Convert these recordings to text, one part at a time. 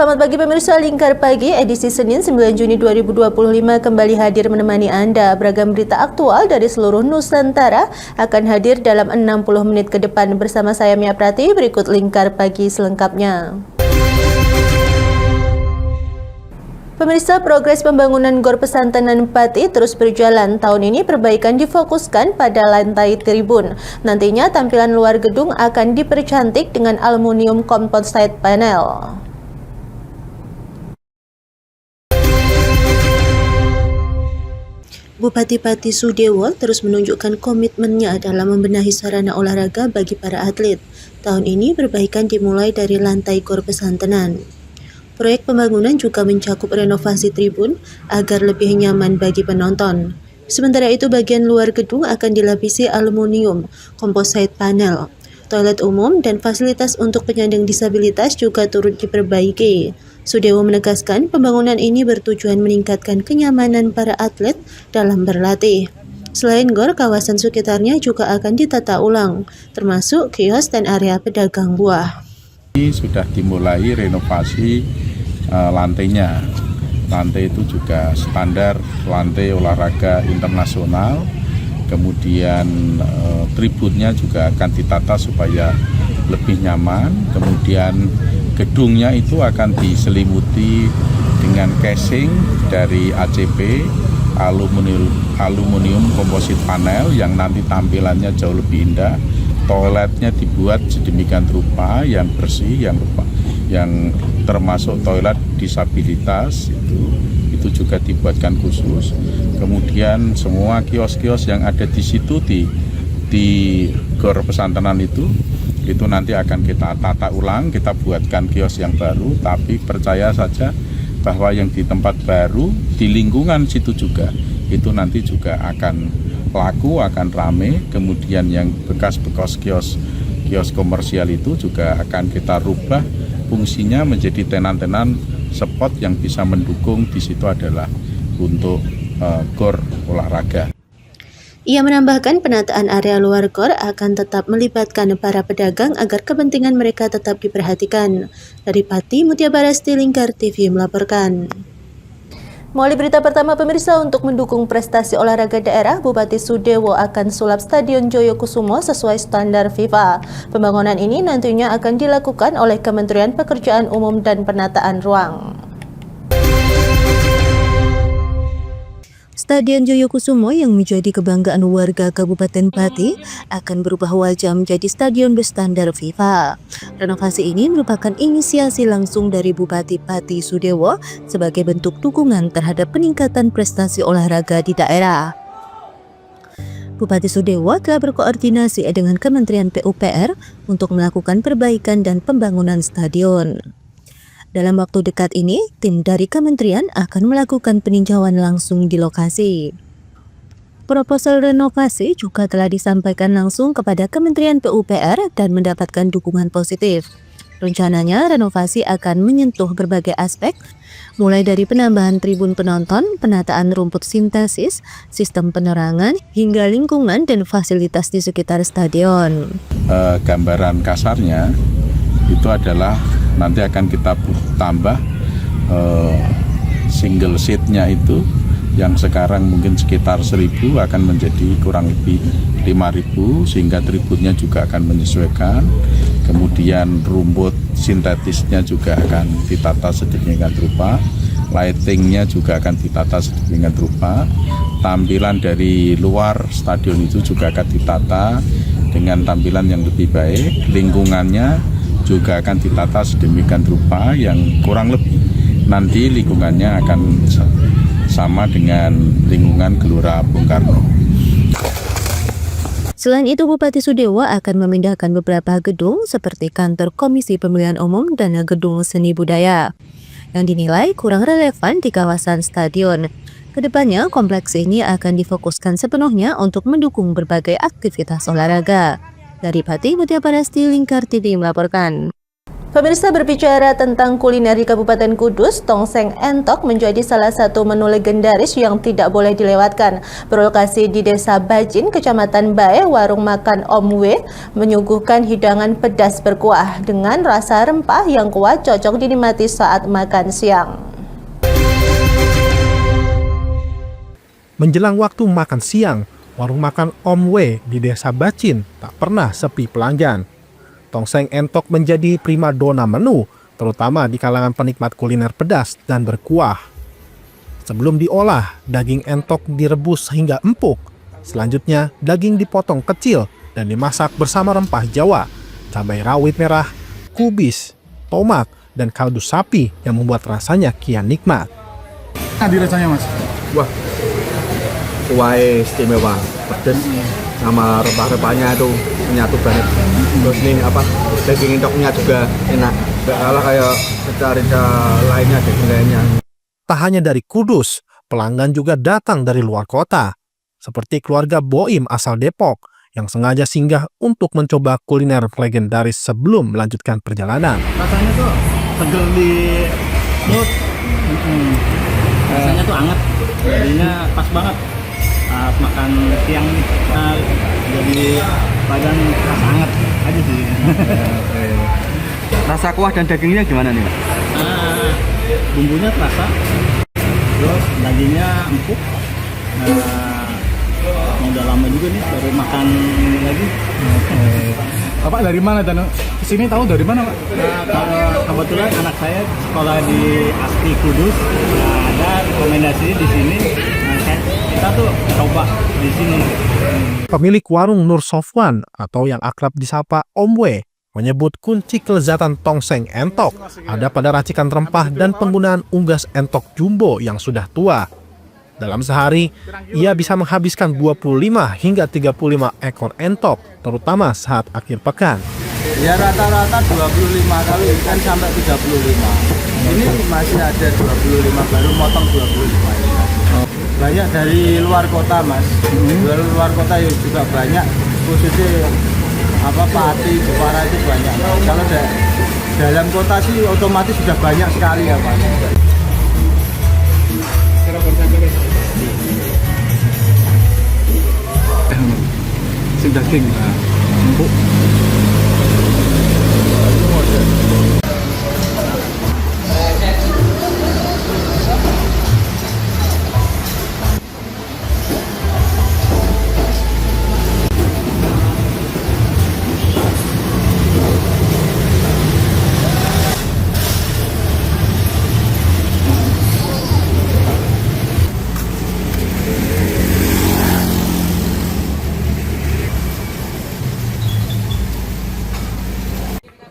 Selamat pagi pemirsa Lingkar Pagi, edisi Senin 9 Juni 2025 kembali hadir menemani Anda. Beragam berita aktual dari seluruh Nusantara akan hadir dalam 60 menit ke depan bersama saya Mia Prati. Berikut Lingkar Pagi selengkapnya. Pemirsa, progres pembangunan Gor Pesantren Pati terus berjalan. Tahun ini perbaikan difokuskan pada lantai tribun. Nantinya tampilan luar gedung akan dipercantik dengan aluminium composite panel. Bupati Pati Sudewo terus menunjukkan komitmennya dalam membenahi sarana olahraga bagi para atlet. Tahun ini perbaikan dimulai dari lantai Gor Pesantren. Proyek pembangunan juga mencakup renovasi tribun agar lebih nyaman bagi penonton. Sementara itu bagian luar gedung akan dilapisi aluminium composite panel. Toilet umum dan fasilitas untuk penyandang disabilitas juga turut diperbaiki. Sudewo menegaskan pembangunan ini bertujuan meningkatkan kenyamanan para atlet dalam berlatih. Selain GOR, kawasan sekitarnya juga akan ditata ulang, termasuk kios dan area pedagang buah. Sudah dimulai renovasi lantainya. Lantai itu juga standar lantai olahraga internasional. Kemudian tribunnya juga akan ditata supaya lebih nyaman. Kemudian gedungnya itu akan diselimuti dengan casing dari ACP aluminium composite panel yang nanti tampilannya jauh lebih indah. Toiletnya dibuat sedemikian rupa yang bersih, yang termasuk toilet disabilitas itu juga dibuatkan khusus. Kemudian semua kios-kios yang ada di situ di Gor Pesantren itu nanti akan kita tata ulang, kita buatkan kios yang baru, tapi percaya saja bahwa yang di tempat baru, di lingkungan situ juga, itu nanti juga akan laku, akan rame. Kemudian yang bekas-bekas kios komersial itu juga akan kita rubah fungsinya menjadi tenan-tenan spot yang bisa mendukung. Di situ adalah untuk GOR olahraga. Ia menambahkan penataan area luar GOR akan tetap melibatkan para pedagang agar kepentingan mereka tetap diperhatikan. Dari Pati, Mutia Barasti, Lingkar TV melaporkan. Mulai berita pertama pemirsa, untuk mendukung prestasi olahraga daerah, Bupati Sudewo akan sulap Stadion Joyokusumo sesuai standar FIFA. Pembangunan ini nantinya akan dilakukan oleh Kementerian Pekerjaan Umum dan Penataan Ruang. Stadion Joyokusumo yang menjadi kebanggaan warga Kabupaten Pati akan berubah wajah menjadi stadion berstandar FIFA. Renovasi ini merupakan inisiasi langsung dari Bupati Pati Sudewo sebagai bentuk dukungan terhadap peningkatan prestasi olahraga di daerah. Bupati Sudewo telah berkoordinasi dengan Kementerian PUPR untuk melakukan perbaikan dan pembangunan stadion. Dalam waktu dekat ini, tim dari kementerian akan melakukan peninjauan langsung di lokasi. Proposal renovasi juga telah disampaikan langsung kepada Kementerian PUPR dan mendapatkan dukungan positif. Rencananya, renovasi akan menyentuh berbagai aspek, mulai dari penambahan tribun penonton, penataan rumput sintesis, sistem penerangan, hingga lingkungan dan fasilitas di sekitar stadion. Gambaran kasarnya itu adalah nanti akan kita tambah single seatnya itu yang sekarang mungkin sekitar 1.000 akan menjadi kurang lebih 5.000, sehingga tribunnya juga akan menyesuaikan. Kemudian rumput sintetisnya juga akan ditata sedemikian rupa, lightingnya juga akan ditata sedemikian rupa. Tampilan dari luar stadion itu juga akan ditata dengan tampilan yang lebih baik. Lingkungannya juga akan ditata sedemikian rupa yang kurang lebih nanti lingkungannya akan sama dengan lingkungan Gelora Bung Karno. Selain itu, Bupati Sudewo akan memindahkan beberapa gedung seperti kantor Komisi Pemilihan Umum dan gedung seni budaya yang dinilai kurang relevan di kawasan stadion. Kedepannya, kompleks ini akan difokuskan sepenuhnya untuk mendukung berbagai aktivitas olahraga. Dari Pati, Mutia Barasti, Lingkar TV melaporkan. Pemirsa, berbicara tentang kuliner di Kabupaten Kudus, tongseng entok menjadi salah satu menu legendaris yang tidak boleh dilewatkan. Berlokasi di Desa Bajin, Kecamatan Bae, warung makan Om W menyuguhkan hidangan pedas berkuah dengan rasa rempah yang kuat, cocok dinikmati saat makan siang. Menjelang waktu makan siang, warung makan Om W di Desa Bajin tak pernah sepi pelanggan. Tongseng entok menjadi primadona menu, terutama di kalangan penikmat kuliner pedas dan berkuah. Sebelum diolah, daging entok direbus hingga empuk. Selanjutnya, daging dipotong kecil dan dimasak bersama rempah Jawa, cabai rawit merah, kubis, tomat, dan kaldu sapi yang membuat rasanya kian nikmat. Tadi rasanya, Mas? Wah, kuahnya istimewa, pedas sama rempah-rempahnya itu menyatu banget. Terus nih daging entoknya juga enak, gak kalah kayak rica-rica lainnya, daging lainnya. Tak hanya dari Kudus, pelanggan juga datang dari luar kota, seperti keluarga Boim asal Depok yang sengaja singgah untuk mencoba kuliner legendaris sebelum melanjutkan perjalanan. Rasanya tuh seger di mulut. Rasanya tuh anget, jadinya pas banget. Saat makan siang nih, jadi badan rasa anget aja sih. Rasa kuah dan dagingnya gimana nih? Bumbunya terasa, terus dagingnya empuk. Udah lama juga nih baru makan ini lagi. Bapak dari mana Dano? Kesini tahu dari mana Pak? Kalau kebetulan anak saya sekolah di Asri Kudus, ada rekomendasi di sini. Kita tuh coba di sini. Pemilik warung Nur Sofwan atau yang akrab disapa Om W menyebut kunci kelezatan tongseng entok ada pada racikan rempah dan penggunaan unggas entok jumbo yang sudah tua. Dalam sehari, ia bisa menghabiskan 25 hingga 35 ekor entok, terutama saat akhir pekan. Ya rata-rata 25 kali ikan sampai 35. Ini masih ada 25, baru motong 25. Banyak dari luar kota, Mas. Dari luar kota juga banyak, khususnya Pati, Jepara itu banyak. Kalau dalam kota sih otomatis sudah banyak sekali ya, Pak. Daging empuk.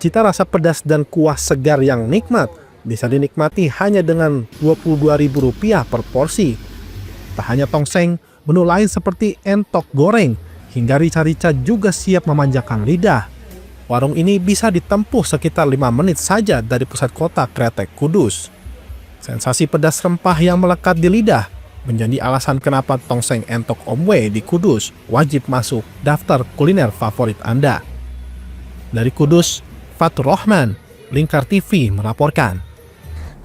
Cita rasa pedas dan kuah segar yang nikmat bisa dinikmati hanya dengan Rp22.000 per porsi. Tak hanya tongseng, menu lain seperti entok goreng hingga rica-rica juga siap memanjakan lidah. Warung ini bisa ditempuh sekitar 5 menit saja dari pusat kota Kretek Kudus. Sensasi pedas rempah yang melekat di lidah menjadi alasan kenapa tongseng entok Om W di Kudus wajib masuk daftar kuliner favorit Anda. Dari Kudus, Fatur Rahman, Lingkar TV melaporkan.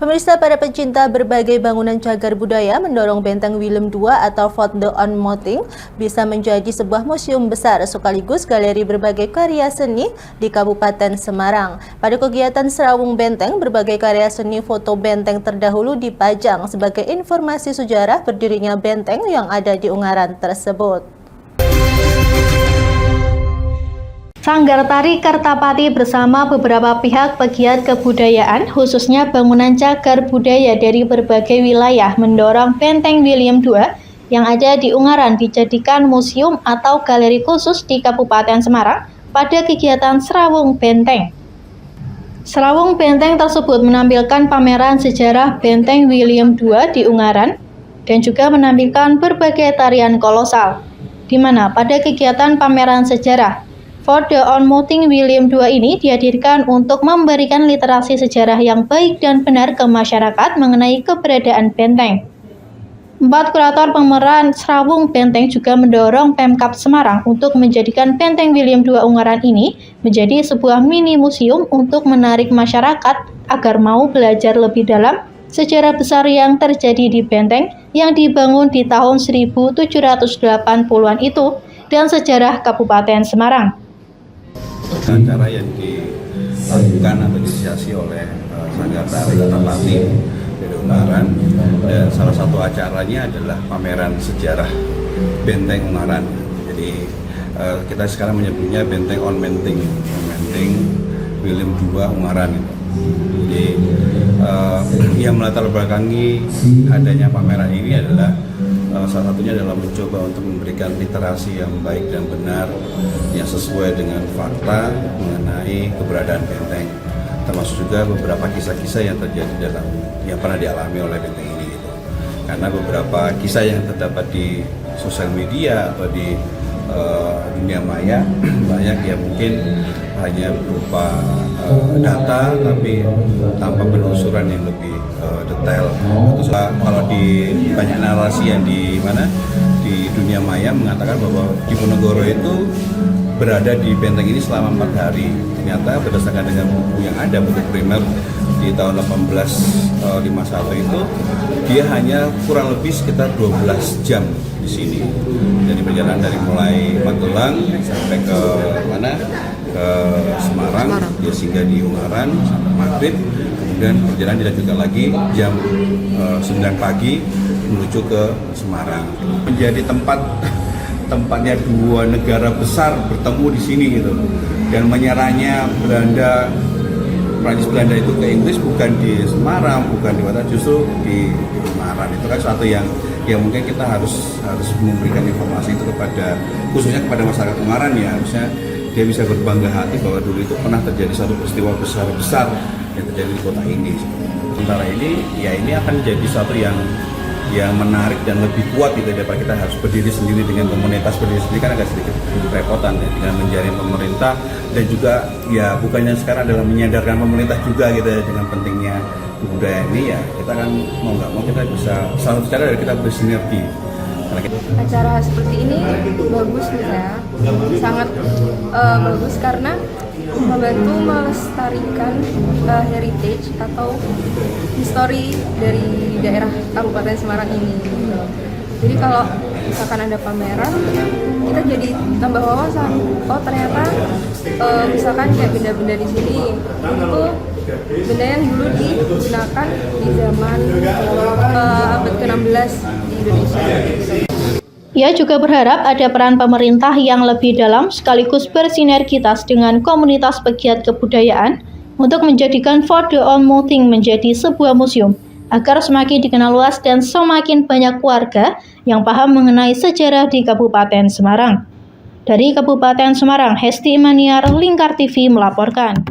Pemirsa, para pencinta berbagai bangunan cagar budaya mendorong Benteng Willem II atau Fort de Ontmoeting bisa menjadi sebuah museum besar sekaligus galeri berbagai karya seni di Kabupaten Semarang. Pada kegiatan Serawung Benteng, berbagai karya seni foto benteng terdahulu dipajang sebagai informasi sejarah berdirinya benteng yang ada di Ungaran tersebut. Sanggar Tari Kertapati bersama beberapa pihak pegiat kebudayaan, khususnya bangunan cagar budaya dari berbagai wilayah, mendorong Benteng Willem II yang ada di Ungaran dijadikan museum atau galeri khusus di Kabupaten Semarang pada kegiatan Serawung Benteng. Serawung Benteng tersebut menampilkan pameran sejarah Benteng Willem II di Ungaran dan juga menampilkan berbagai tarian kolosal, di mana pada kegiatan pameran sejarah Fort de Ontmoeting Willem II ini dihadirkan untuk memberikan literasi sejarah yang baik dan benar ke masyarakat mengenai keberadaan benteng. Empat kurator pemeran Serawung Benteng juga mendorong Pemkab Semarang untuk menjadikan Benteng William II Ungaran ini menjadi sebuah mini museum untuk menarik masyarakat agar mau belajar lebih dalam sejarah besar yang terjadi di benteng yang dibangun di tahun 1780-an itu dan sejarah Kabupaten Semarang. Acara yang dilakukan atau diinisiasi oleh Sanggar Tari Kertapati dari Ungaran, dan salah satu acaranya adalah pameran sejarah Benteng Ungaran. Jadi kita sekarang menyebutnya Benteng on Menteng, William II Ungaran. Jadi yang melatar belakangi adanya pameran ini adalah salah satunya adalah mencoba untuk memberikan literasi yang baik dan benar yang sesuai dengan fakta mengenai keberadaan benteng, termasuk juga beberapa kisah-kisah yang terjadi yang pernah dialami oleh benteng ini gitu. Karena beberapa kisah yang terdapat di sosial media atau di dunia maya banyak yang mungkin hanya berupa data tapi tanpa penelusuran yang lebih detail. Kalau di banyak narasi yang di dunia maya mengatakan bahwa Diponegoro itu berada di benteng ini selama 4 hari. Ternyata berdasarkan dengan buku yang ada, buku primer di tahun 1851 itu, dia hanya kurang lebih sekitar 12 jam di sini. Jadi perjalanan dari mulai Magelang sampai ke Semarang, dia singgah di Ungaran sampai maghrib, kemudian perjalanan dilanjutkan lagi jam 9 pagi menuju ke Semarang. Menjadi tempatnya dua negara besar bertemu di sini gitu. Dan menyerahnya Prancis Belanda itu ke Inggris bukan di Semarang, bukan di Batak, justru di Ungaran. Itu kan suatu yang mungkin kita harus memberikan informasi itu khususnya kepada masyarakat Ungaran ya, harusnya dia bisa berbangga hati bahwa dulu itu pernah terjadi satu peristiwa besar yang terjadi di kota ini. Sementara ini akan jadi suatu yang menarik dan lebih kuat gitu, daripada kita harus berdiri sendiri dengan komunitas. Berdiri sendiri kan agak sedikit repotan ya, dengan menjaring pemerintah, dan juga ya bukannya sekarang adalah menyadarkan pemerintah juga gitu ya, dengan pentingnya budaya ini ya, kita kan mau nggak mau kita bisa salah satu cara dari kita bersinergi. Acara seperti ini bagus ya, sangat bagus karena membantu melestarikan heritage atau histori dari daerah Kabupaten Semarang ini. Jadi kalau misalkan ada pameran, kita jadi tambah wawasan. Oh ternyata misalkan kayak benda-benda di sini itu benda yang dulu digunakan di zaman abad ke-16 di Indonesia. Ia juga berharap ada peran pemerintah yang lebih dalam sekaligus bersinergitas dengan komunitas pegiat kebudayaan untuk menjadikan Fort de Onmoting menjadi sebuah museum agar semakin dikenal luas dan semakin banyak warga yang paham mengenai sejarah di Kabupaten Semarang. Dari Kabupaten Semarang, Hesti Maniar, Lingkar TV melaporkan.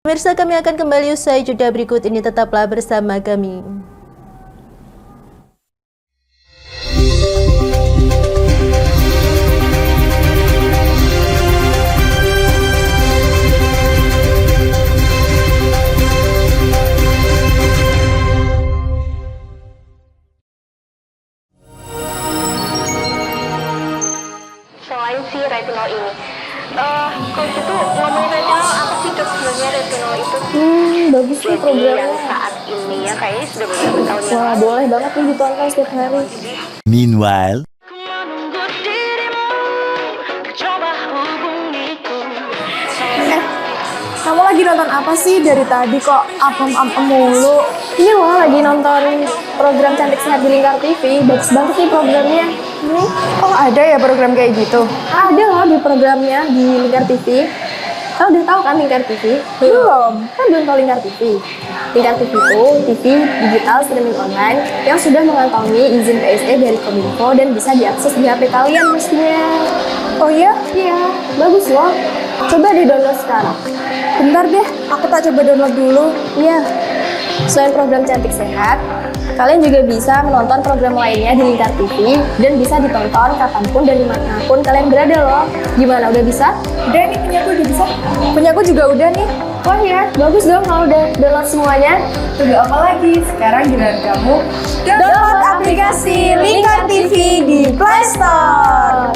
Pemirsa, kami akan kembali usai jeda berikut ini, tetaplah bersama kami. Selain si retinol ini, coach itu ngomongin retinol apa sih dok sebenarnya retinol itu? Bagus nih Jadi programnya. yang saat ini ya kayaknya sudah beberapa tahun yang Wah, lalu. boleh banget nih ditonton setiap hari. Meanwhile, Kamu lagi nonton apa sih dari tadi kok apem-apem mulu? Ini loh lagi nonton program Cantik Sehat di Lingkar TV. Bagus banget nih programnya. Ini. Oh ada ya program kayak gitu? Ada loh di programnya di Lingkar TV. Kau udah tahu kan Lingkar TV? Belum. Kan belum tahu Lingkar TV. Lingkar TV itu TV digital streaming online yang sudah mengantongi izin PSE dari Kominfo dan bisa diakses di HP kalian mestinya. Oh iya? Iya, bagus loh. Coba di-download sekarang. Bentar deh, aku tak coba download dulu. Iya. Selain program Cantik Sehat, kalian juga bisa menonton program lainnya di Lingkar TV dan bisa ditonton kapanpun dan dimanapun kalian berada loh. Gimana, udah bisa? Udah nih, punya aku udah bisa. Punya aku juga udah nih. Wah ya, bagus dong kalau udah download semuanya. Tunggu apa lagi? Sekarang giliran kamu download aplikasi Lingkar TV di Play Store.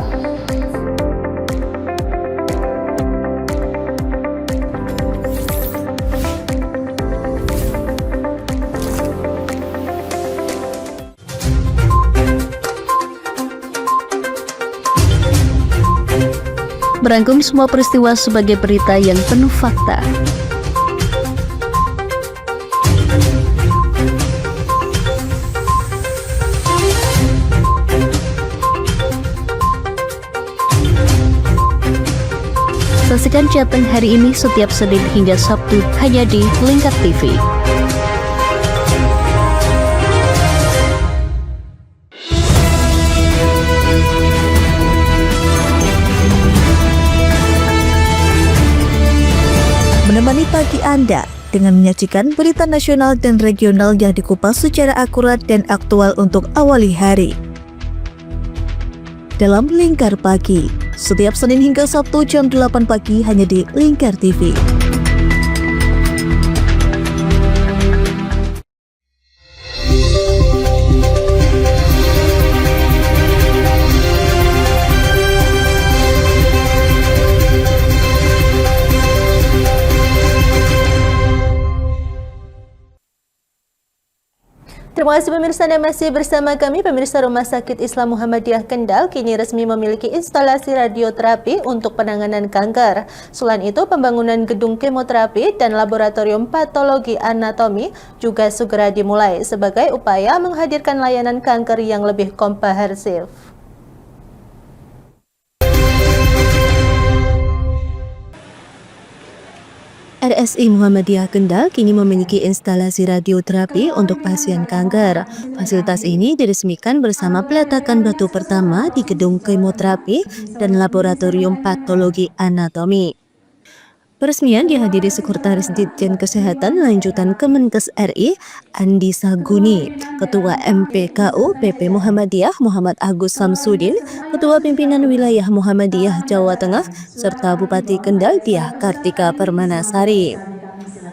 Merangkum semua peristiwa sebagai berita yang penuh fakta. Saksikan Jateng hari ini setiap Senin hingga Sabtu hanya di Lingkar TV. Menemani pagi Anda dengan menyajikan berita nasional dan regional yang dikupas secara akurat dan aktual untuk awali hari. Dalam Lingkar Pagi, setiap Senin hingga Sabtu jam 8 pagi hanya di Lingkar TV. Terima kasih pemirsa Anda masih bersama kami. Pemirsa, Rumah Sakit Islam Muhammadiyah Kendal kini resmi memiliki instalasi radioterapi untuk penanganan kanker. Selain itu, pembangunan gedung kemoterapi dan laboratorium patologi anatomi juga segera dimulai sebagai upaya menghadirkan layanan kanker yang lebih komprehensif. RSI Muhammadiyah Kendal kini memiliki instalasi radioterapi untuk pasien kanker. Fasilitas ini diresmikan bersama peletakan batu pertama di gedung kemoterapi dan laboratorium patologi anatomi. Peresmian dihadiri Sekretaris Ditjen Kesehatan Lanjutan Kemenkes RI Andi Saguni, Ketua MPKU PP Muhammadiyah Muhammad Agus Samsudin, Ketua Pimpinan Wilayah Muhammadiyah Jawa Tengah, serta Bupati Kendal Diah Kartika Permanasari.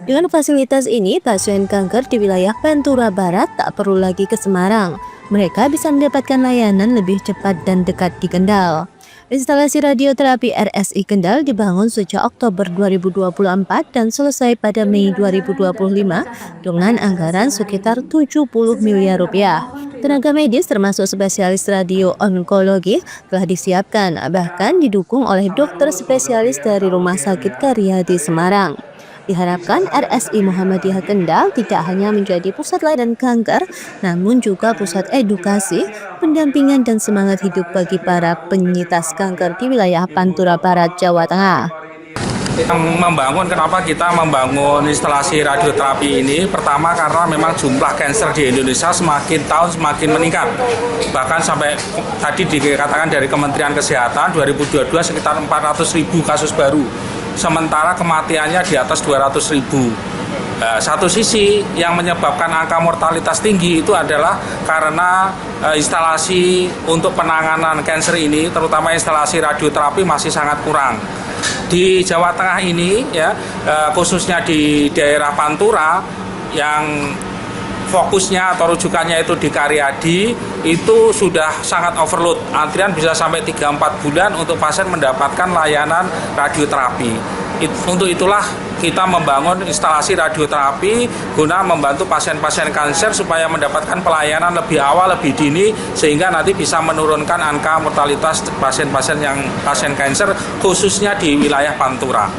Dengan fasilitas ini, pasien kanker di wilayah Pantura Barat tak perlu lagi ke Semarang. Mereka bisa mendapatkan layanan lebih cepat dan dekat di Kendal. Instalasi radioterapi RSI Kendal dibangun sejak Oktober 2024 dan selesai pada Mei 2025 dengan anggaran sekitar 70 miliar rupiah. Tenaga medis termasuk spesialis radio onkologi telah disiapkan, bahkan didukung oleh dokter spesialis dari Rumah Sakit Karyadi Semarang. Diharapkan RSI Muhammadiyah Kendal tidak hanya menjadi pusat layanan kanker, namun juga pusat edukasi, pendampingan dan semangat hidup bagi para penyintas kanker di wilayah Pantura Barat, Jawa Tengah. Kenapa kita membangun instalasi radioterapi ini? Pertama karena memang jumlah kanker di Indonesia semakin tahun semakin meningkat. Bahkan sampai tadi dikatakan dari Kementerian Kesehatan 2022 sekitar 400.000 kasus baru. Sementara kematiannya di atas 200.000. Satu sisi yang menyebabkan angka mortalitas tinggi itu adalah karena instalasi untuk penanganan kanker ini, terutama instalasi radioterapi masih sangat kurang. Di Jawa Tengah ini, ya, khususnya di daerah Pantura yang fokusnya atau rujukannya itu di Karyadi, itu sudah sangat overload. Antrian bisa sampai 3-4 bulan untuk pasien mendapatkan layanan radioterapi. Untuk itulah kita membangun instalasi radioterapi guna membantu pasien-pasien kanker supaya mendapatkan pelayanan lebih awal, lebih dini, sehingga nanti bisa menurunkan angka mortalitas pasien-pasien yang pasien kanker khususnya di wilayah Pantura.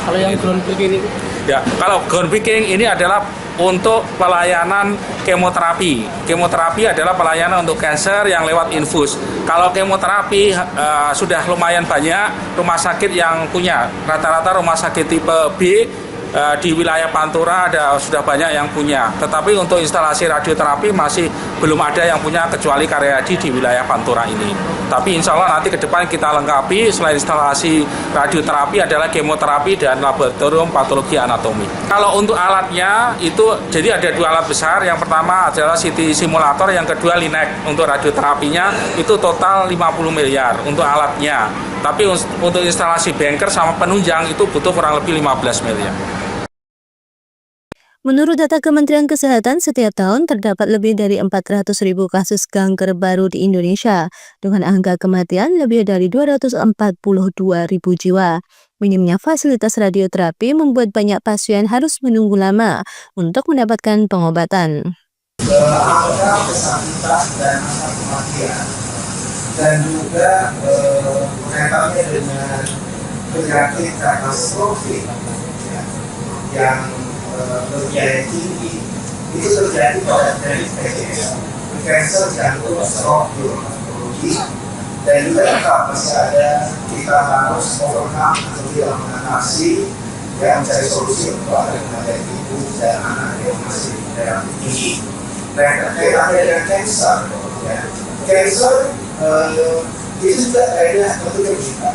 Kalau yang groundbreaking ini? Ya, kalau groundbreaking ini adalah untuk pelayanan kemoterapi. Kemoterapi adalah pelayanan untuk kanker yang lewat infus. Kalau kemoterapi sudah lumayan banyak rumah sakit yang punya. Rata-rata rumah sakit tipe B di wilayah Pantura sudah banyak yang punya. Tetapi untuk instalasi radioterapi masih belum ada yang punya kecuali Karyadi di wilayah Pantura ini. Tapi insya Allah nanti ke depan kita lengkapi selain instalasi radioterapi adalah kemoterapi dan laboratorium patologi anatomi. Kalau untuk alatnya itu jadi ada 2 alat besar. Yang pertama adalah CT simulator, yang kedua Linac. Untuk radioterapinya itu total 50 miliar untuk alatnya. Tapi untuk instalasi banker sama penunjang itu butuh kurang lebih 15 miliar. Menurut data Kementerian Kesehatan, setiap tahun terdapat lebih dari 400.000 kasus kanker baru di Indonesia, dengan angka kematian lebih dari 242.000 jiwa. Minimnya fasilitas radioterapi membuat banyak pasien harus menunggu lama untuk mendapatkan pengobatan. Angka kesakitan dan angka kematian dan juga kaitannya dengan penyakit katastrofik yang berbiaya tinggi itu terjadi pada dari kanker jantung, stroke, neurologi, dan juga tetap masih ada kita harus overcome atau tidak mengatasi mencari solusi untuk ada ibu dan anak yang masih relatif tinggi. Nah, kaitannya dengan cancer, cancer itu juga kayaknya bentuknya kita,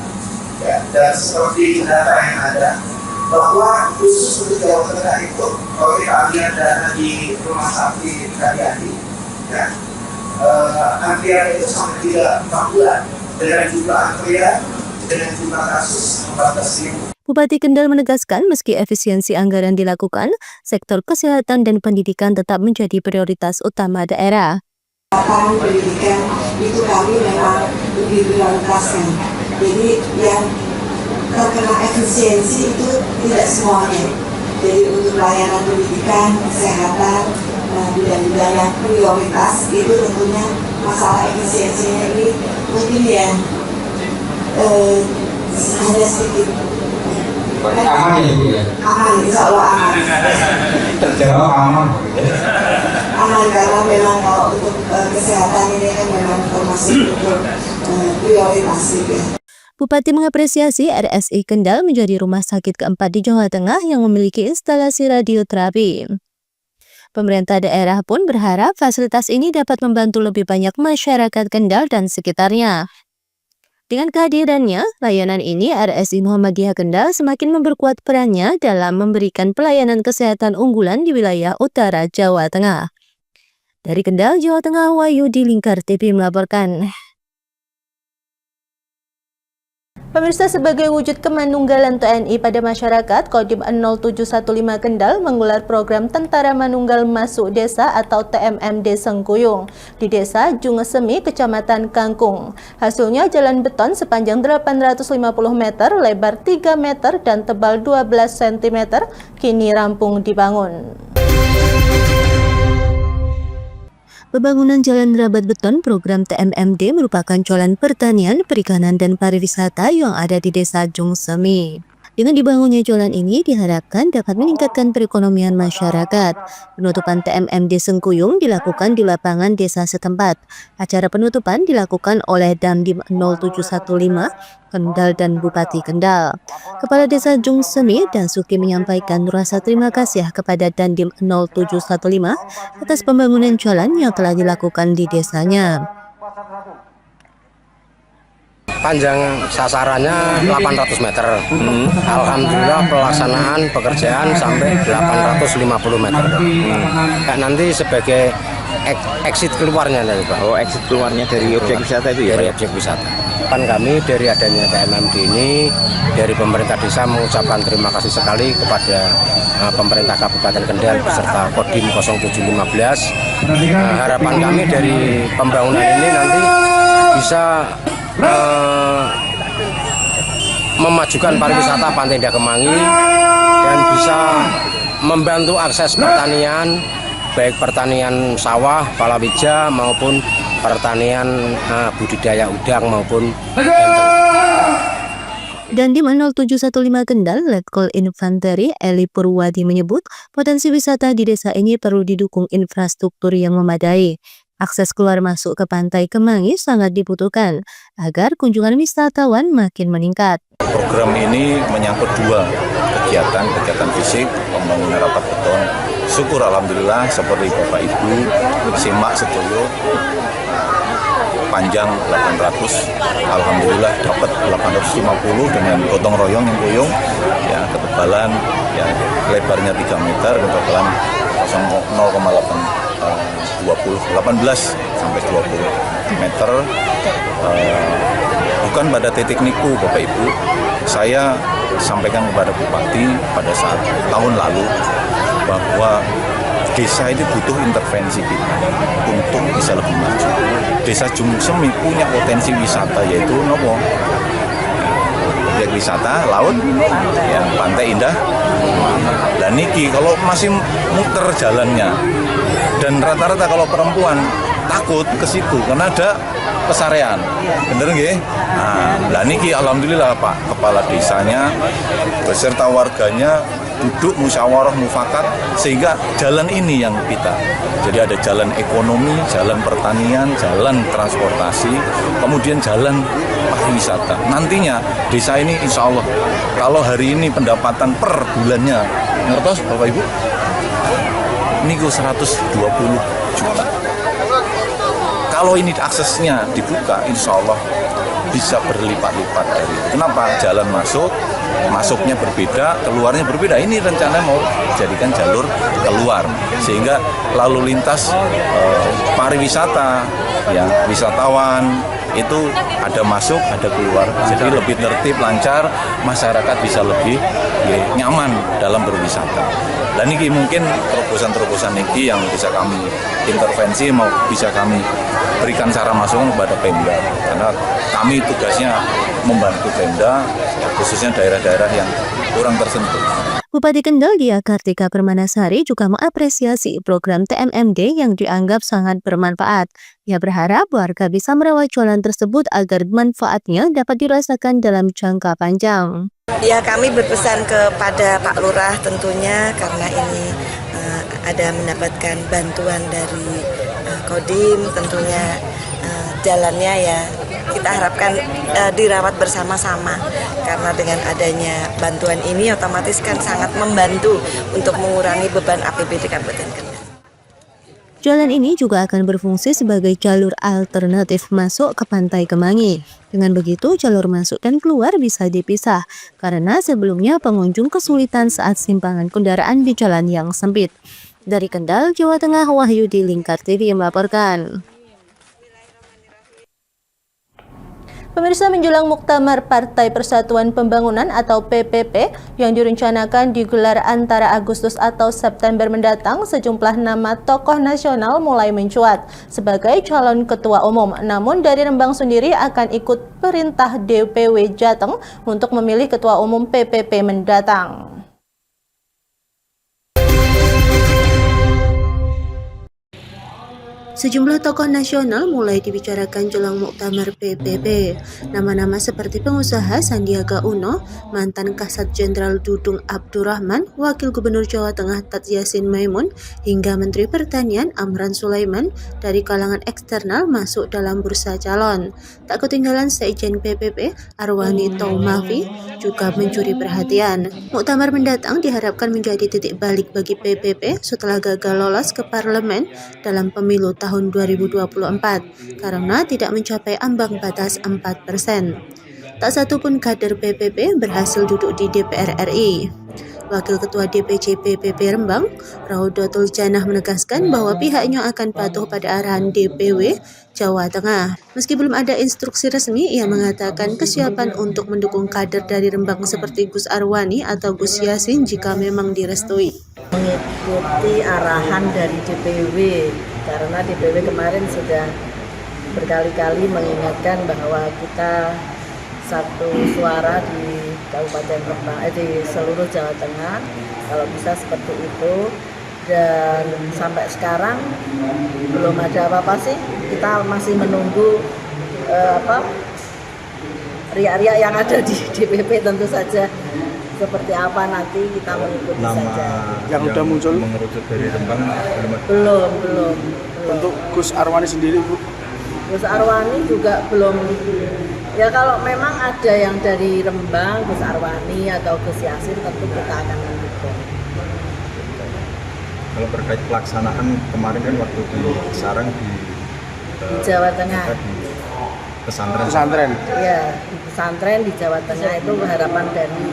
dan seperti data yang ada bahwa khusus untuk Jawa Tengah itu kalau kita lihat data di rumah sakit Karyadi, antrian itu sampai 3-4 bulan dengan jumlah antrian dengan jumlah kasus 14.000. Bupati Kendal menegaskan meski efisiensi anggaran dilakukan, sektor kesehatan dan pendidikan tetap menjadi prioritas utama daerah. Pendidikan itu kami memang lebih prioritaskan. Jadi yang terkena efisiensi itu tidak semuanya. Jadi untuk layanan pendidikan, kesehatan, bidang-bidang yang prioritas itu tentunya masalah efisiensinya ini mungkin yang hanya sedikit. Aman ya Bu ya? Aman, insya Allah aman. Terjawab aman. Aman karena memang kalau untuk kesehatan ini kan memang termasuk untuk prioritas juga. Bupati mengapresiasi RSI Kendal menjadi rumah sakit keempat di Jawa Tengah yang memiliki instalasi radioterapi. Pemerintah daerah pun berharap fasilitas ini dapat membantu lebih banyak masyarakat Kendal dan sekitarnya. Dengan kehadirannya, layanan ini RSI Muhammadiyah Kendal semakin memperkuat perannya dalam memberikan pelayanan kesehatan unggulan di wilayah utara Jawa Tengah. Dari Kendal, Jawa Tengah, Wahyudi Lingkar TV melaporkan. Pemirsa, sebagai wujud kemanunggalan TNI pada masyarakat, Kodim 0715 Kendal menggelar program Tentara Manunggal Masuk Desa atau TMMD Sengkuyung di Desa Jungesemi, Kecamatan Kangkung. Hasilnya jalan beton sepanjang 850 meter, lebar 3 meter, dan tebal 12 cm kini rampung dibangun. Pembangunan jalan rabat beton program TMMD merupakan jalan pertanian, perikanan, dan pariwisata yang ada di Desa Jungesemi. Dengan dibangunnya jalan ini diharapkan dapat meningkatkan perekonomian masyarakat. Penutupan TMMD Sengkuyung dilakukan di lapangan desa setempat. Acara penutupan dilakukan oleh Dandim 0715 Kendal dan Bupati Kendal. Kepala Desa Jungesemi dan Suki menyampaikan rasa terima kasih kepada Dandim 0715 atas pembangunan jalan yang telah dilakukan di desanya. Panjang sasarannya 800 meter. Alhamdulillah pelaksanaan pekerjaan sampai 850 meter. Nanti sebagai exit keluarnya dari Pak. Oh, exit keluarnya dari objek wisata itu ya? Dari objek wisata. Kami dari adanya TMMD ini, dari pemerintah desa mengucapkan terima kasih sekali kepada pemerintah Kabupaten Kendal beserta Kodim 0715. Harapan kami dari pembangunan ini nanti bisa memajukan pariwisata Pantai Indah Kemangi dan bisa membantu akses pertanian, baik pertanian sawah, palawija maupun pertanian budidaya udang maupun Dandim 0715 Kendal, Letkol Infanteri Eli Purwadi menyebut potensi wisata di desa ini perlu didukung infrastruktur yang memadai. Akses keluar masuk ke Pantai Kemangi sangat dibutuhkan agar kunjungan wisatawan makin meningkat. Program ini menyangkut dua kegiatan fisik, pembangunan rapat beton. Syukur alhamdulillah seperti Bapak Ibu simak sedoyo panjang 800, alhamdulillah dapat 850 dengan gotong royong yang goyong, ya ketebalan ya lebarnya 3 meter, ketebalan 18 sampai 20 meter. Bukan pada titik niku Bapak Ibu, saya sampaikan kepada Bupati pada saat tahun lalu bahwa desa itu butuh intervensi kita untuk bisa lebih maju. Desa Jungsemi punya potensi wisata yaitu nopo? Objek wisata laut, ya, pantai indah. Dan niki kalau masih muter jalannya dan rata-rata kalau perempuan takut ke situ karena ada pesarean, bener nggih? Nah, niki alhamdulillah Pak Kepala Desanya beserta warganya duduk musyawarah mufakat sehingga jalan ini yang kita. Jadi ada jalan ekonomi, jalan pertanian, jalan transportasi, kemudian jalan pariwisata. Nantinya desa ini insya Allah kalau hari ini pendapatan per bulannya, ngertos Bapak Ibu? Niku 120 juta. Kalau ini aksesnya dibuka, insya Allah bisa berlipat-lipat dari itu. Kenapa? Jalan masuknya berbeda, keluarnya berbeda. Ini rencana mau jadikan jalur keluar, sehingga lalu lintas pariwisata, ya wisatawan itu ada masuk, ada keluar. Jadi lebih tertib, lancar, masyarakat bisa lebih nyaman dalam berwisata. Dan ini mungkin terobosan-terobosan ini yang bisa kami intervensi, mau bisa kami berikan cara masuk kepada Pemda. Karena kami tugasnya membantu Pemda, khususnya daerah-daerah yang kurang tersentuh. Bupati Kendal Dia Kartika Permanasari juga mengapresiasi program TMMD yang dianggap sangat bermanfaat. Ia berharap warga bisa merawat jualan tersebut agar manfaatnya dapat dirasakan dalam jangka panjang. Ya, kami berpesan kepada Pak Lurah tentunya karena ini ada mendapatkan bantuan dari Kodim, tentunya jalannya ya kita harapkan dirawat bersama-sama karena dengan adanya bantuan ini otomatis kan sangat membantu untuk mengurangi beban APBD Kabupaten Kendal. Jalan ini juga akan berfungsi sebagai jalur alternatif masuk ke Pantai Kemangi. Dengan begitu, jalur masuk dan keluar bisa dipisah, karena sebelumnya pengunjung kesulitan saat simpangan kendaraan di jalan yang sempit. Dari Kendal, Jawa Tengah, Wahyudi Lingkar TV melaporkan. Pemirsa, menjelang Muktamar Partai Persatuan Pembangunan atau PPP yang direncanakan digelar antara Agustus atau September mendatang, sejumlah nama tokoh nasional mulai mencuat sebagai calon ketua umum. Namun dari Rembang sendiri akan ikut perintah DPW Jateng untuk memilih ketua umum PPP mendatang. Sejumlah tokoh nasional mulai dibicarakan jelang Muktamar PPP. Nama-nama seperti pengusaha Sandiaga Uno, mantan Kasat Jenderal Dudung Abdurrahman, Wakil Gubernur Jawa Tengah Tat Yassin Maimun, hingga Menteri Pertanian Amran Sulaiman dari kalangan eksternal masuk dalam bursa calon. Tak ketinggalan Sekjen PPP Arwani Taumafi juga mencuri perhatian. Muktamar mendatang diharapkan menjadi titik balik bagi PPP setelah gagal lolos ke parlemen dalam pemilu tahun 2024 karena tidak mencapai ambang batas 4%. Tak satupun kader PPP berhasil duduk di DPR RI. Wakil Ketua DPC PPP Rembang, Raudatul Janah menegaskan bahwa pihaknya akan patuh pada arahan DPW Jawa Tengah. Meski belum ada instruksi resmi, ia mengatakan kesiapan untuk mendukung kader dari Rembang seperti Gus Arwani atau Gus Yassin jika memang direstui. Mengikuti arahan dari DPW, karena DPW kemarin sudah berkali-kali mengingatkan bahwa kita satu suara di Kabupaten Rembang, di seluruh Jawa Tengah, kalau bisa seperti itu. Dan sampai sekarang belum ada apa-apa sih. Kita masih menunggu riak-riak yang ada di DPP, tentu saja seperti apa nanti kita mengikuti saja. Yang sudah muncul mengerucut dari Rembang belum. Untuk Gus Arwani sendiri, Bu? Gus Arwani juga belum. Ya kalau memang ada yang dari Rembang, Gus Arwani atau Gus Yassin, tentu kita akan mendukung. Kalau terkait pelaksanaan kemarin kan waktu di Sarang di Jawa Tengah, di pesantren. Ya, di pesantren di Jawa Tengah itu harapan dari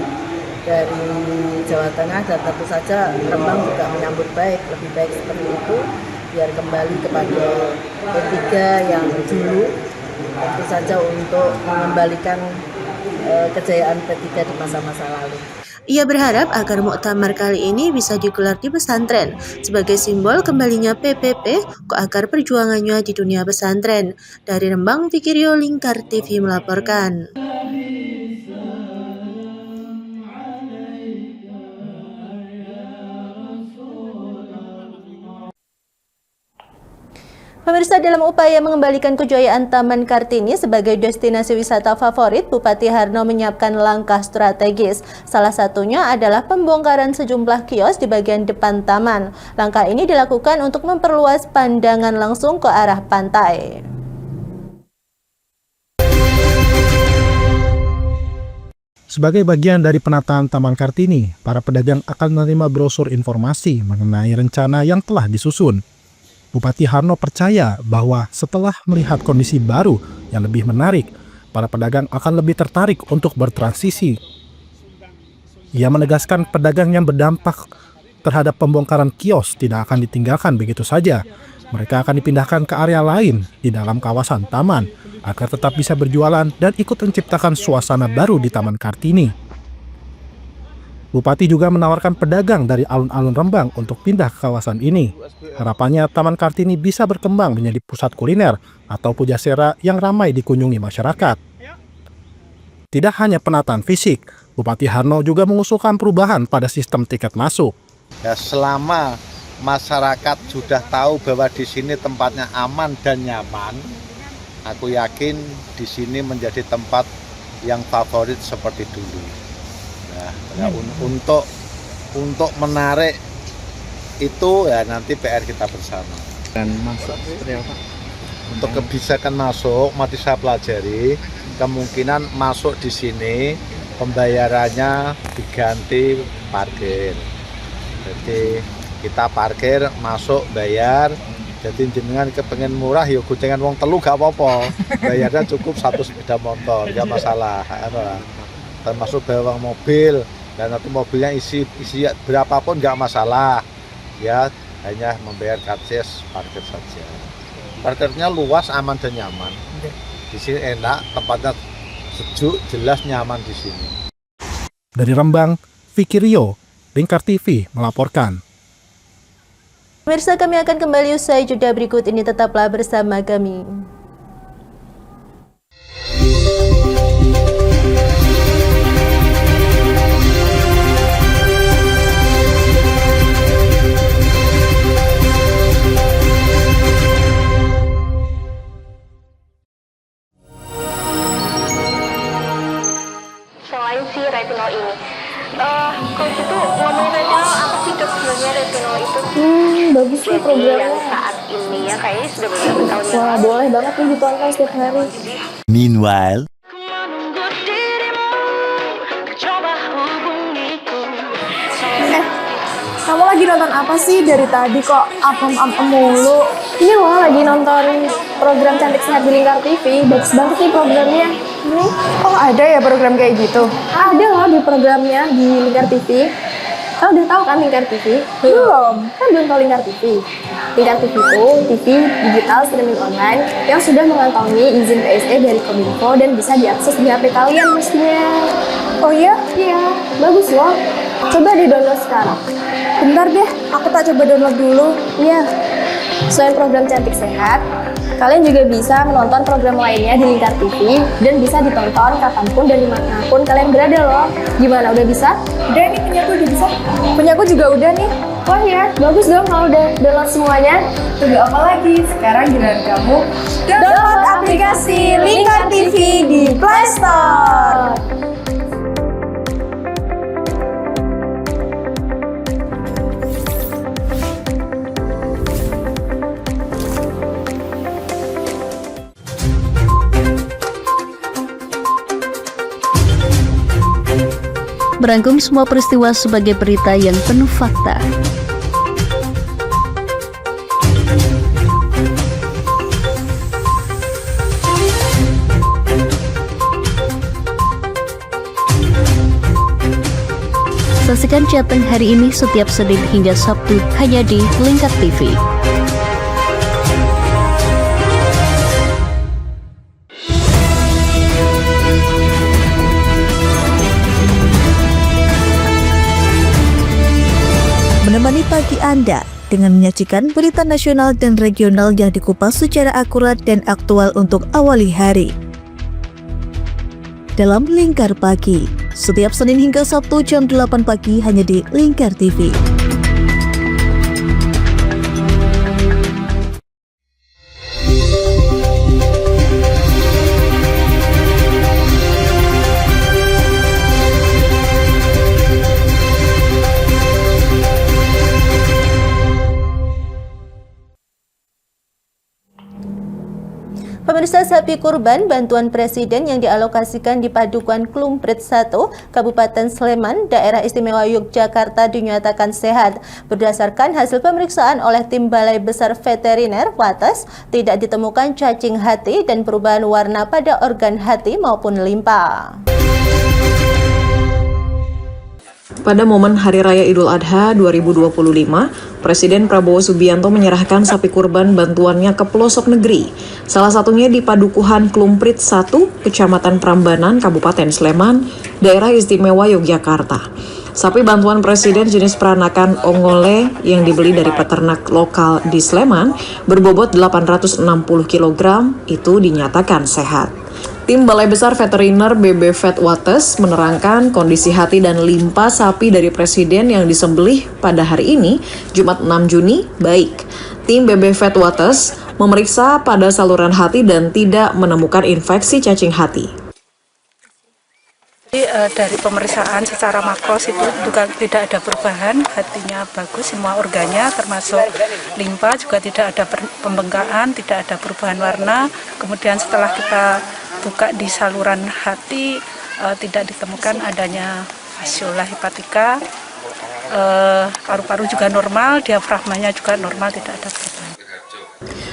Jawa Tengah, dan tentu saja Rembang juga menyambut baik, lebih baik seperti itu biar kembali kepada P3 yang dulu, tentu saja untuk mengembalikan kejayaan P3 di masa-masa lalu. Ia berharap agar muktamar kali ini bisa digelar di pesantren sebagai simbol kembalinya PPP ke akar perjuangannya di dunia pesantren. Dari Rembang, Fikirio, Lingkar TV melaporkan. Pemirsa, dalam upaya mengembalikan kejayaan Taman Kartini sebagai destinasi wisata favorit, Bupati Harno menyiapkan langkah strategis. Salah satunya adalah pembongkaran sejumlah kios di bagian depan taman. Langkah ini dilakukan untuk memperluas pandangan langsung ke arah pantai. Sebagai bagian dari penataan Taman Kartini, para pedagang akan menerima brosur informasi mengenai rencana yang telah disusun. Bupati Harno percaya bahwa setelah melihat kondisi baru yang lebih menarik, para pedagang akan lebih tertarik untuk bertransisi. Ia menegaskan pedagang yang berdampak terhadap pembongkaran kios tidak akan ditinggalkan begitu saja. Mereka akan dipindahkan ke area lain di dalam kawasan taman agar tetap bisa berjualan dan ikut menciptakan suasana baru di Taman Kartini. Bupati juga menawarkan pedagang dari alun-alun Rembang untuk pindah ke kawasan ini. Harapannya Taman Kartini bisa berkembang menjadi pusat kuliner atau pujasera yang ramai dikunjungi masyarakat. Tidak hanya penataan fisik, Bupati Harno juga mengusulkan perubahan pada sistem tiket masuk. Ya, selama masyarakat sudah tahu bahwa di sini tempatnya aman dan nyaman, aku yakin di sini menjadi tempat yang favorit seperti dulu. Nah, untuk menarik itu ya nanti PR kita bersama. Dan masuk seperti apa? Untuk kebijakan masuk, mati saya pelajari, kemungkinan masuk di sini pembayarannya diganti parkir. Jadi kita parkir, masuk, bayar. Jadi jenengan kepengen murah, ya gocengan wong telu gak apa-apa. Bayarnya cukup 1 sepeda motor, gak masalah. Termasuk bawang mobil, dan nanti mobilnya isi berapapun nggak masalah, ya hanya membayar karcis parkir saja. Parkirnya luas, aman dan nyaman. Di sini enak, tempatnya sejuk, jelas nyaman di sini. Dari Rembang, Fikirio, Lingkar TV melaporkan. Pemirsa, kami akan kembali usai jeda berikut ini, tetaplah bersama kami. Retinol ini. Coach itu ngomongin retinol apa sih dok sebenarnya retinol itu? Bagus nih programnya. Yang saat ini ya kayaknya sudah beberapa tahun yang Wah, boleh banget nih ditonton setiap hari. Meanwhile, Kamu lagi nonton apa sih dari tadi kok apem-apem mulu? Ini loh lagi nonton program Cantik Sehat di Lingkar TV. Bagus banget nih programnya. Ini. Oh ada ya program kayak gitu? Ada loh di programnya di Lingkar TV. Kau udah tahu kan Lingkar TV? Belum. Kan belum tahu Lingkar TV. Lingkar TV itu TV digital streaming online yang sudah mengantongi izin PSE dari Kominfo dan bisa diakses di HP kalian mestinya. Oh iya? Iya, bagus loh. Coba di-download sekarang. Bentar deh, aku tak coba download dulu. Iya. Selain program Cantik Sehat, kalian juga bisa menonton program lainnya di Lingkar TV dan bisa ditonton kapanpun dan dimanapun kalian berada loh. Gimana, udah bisa? Udah nih, punyaku udah bisa. Punyaku juga udah nih. Oh ya, bagus dong kalau udah download semuanya. Tunggu apa lagi? Sekarang giliran kamu download aplikasi Lingkar TV di Play Store. Merangkum semua peristiwa sebagai berita yang penuh fakta. Saksikan Jateng hari ini setiap Senin hingga Sabtu hanya di Lingkar TV. Anda dengan menyajikan berita nasional dan regional yang dikupas secara akurat dan aktual untuk awali hari. Dalam Lingkar Pagi, setiap Senin hingga Sabtu jam 8 pagi hanya di Lingkar TV. Pemirsa, sapi kurban bantuan Presiden yang dialokasikan di Padukuhan Klumprit 1, Kabupaten Sleman, Daerah Istimewa Yogyakarta dinyatakan sehat. Berdasarkan hasil pemeriksaan oleh tim Balai Besar Veteriner Wates, tidak ditemukan cacing hati dan perubahan warna pada organ hati maupun limpa. Pada momen Hari Raya Idul Adha 2025, Presiden Prabowo Subianto menyerahkan sapi kurban bantuannya ke pelosok negeri. Salah satunya di Padukuhan Klumprit 1, Kecamatan Prambanan, Kabupaten Sleman, Daerah Istimewa Yogyakarta. Sapi bantuan Presiden jenis peranakan ongole yang dibeli dari peternak lokal di Sleman berbobot 860 kg itu dinyatakan sehat. Tim Balai Besar Veteriner BB Vet Wates menerangkan kondisi hati dan limpa sapi dari Presiden yang disembelih pada hari ini, Jumat 6 Juni, baik. Tim BB Vet Wates memeriksa pada saluran hati dan tidak menemukan infeksi cacing hati. Dari pemeriksaan secara makros itu juga tidak ada perubahan, hatinya bagus, semua organnya termasuk limpa juga tidak ada pembengkakan, tidak ada perubahan warna. Kemudian setelah kita buka di saluran hati tidak ditemukan adanya fasciola hepatica, paru-paru juga normal, diafragmanya juga normal, tidak ada perubahan.